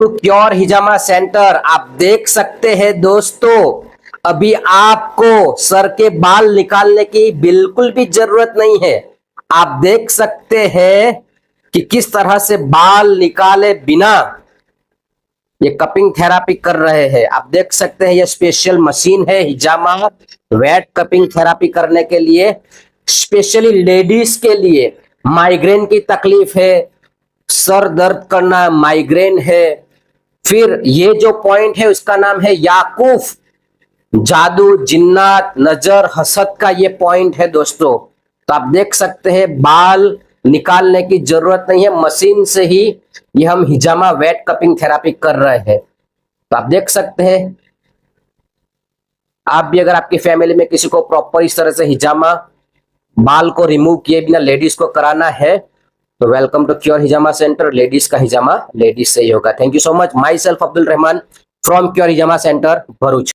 तो क्योर हिजामा सेंटर आप देख सकते हैं दोस्तों, अभी आपको सर के बाल निकालने की बिल्कुल भी जरूरत नहीं है। आप देख सकते हैं कि किस तरह से बाल निकाले बिना ये कपिंग थेरापी कर रहे हैं। आप देख सकते हैं ये स्पेशल मशीन है हिजामा वेट कपिंग थेरापी करने के लिए, स्पेशली लेडीज के लिए। माइग्रेन की तकलीफ है, सर दर्द करना, माइग्रेन है। फिर ये जो पॉइंट है उसका नाम है याकूफ, जादू, जिन्नात, नजर, हसद का ये पॉइंट है दोस्तों। तो आप देख सकते हैं बाल निकालने की जरूरत नहीं है, मशीन से ही ये हम हिजामा वेट कपिंग थेरापी कर रहे हैं। तो आप देख सकते हैं, आप भी अगर आपकी फैमिली में किसी को प्रॉपर इस तरह से हिजामा बाल को रिमूव किए बिना लेडीज को कराना है तो वेलकम टू क्योर हिजामा सेंटर। लेडीज का हिजामा लेडीज से ही होगा। Thank you so much. Myself Abdul Rahman from Cure हिजामा सेंटर भरूच।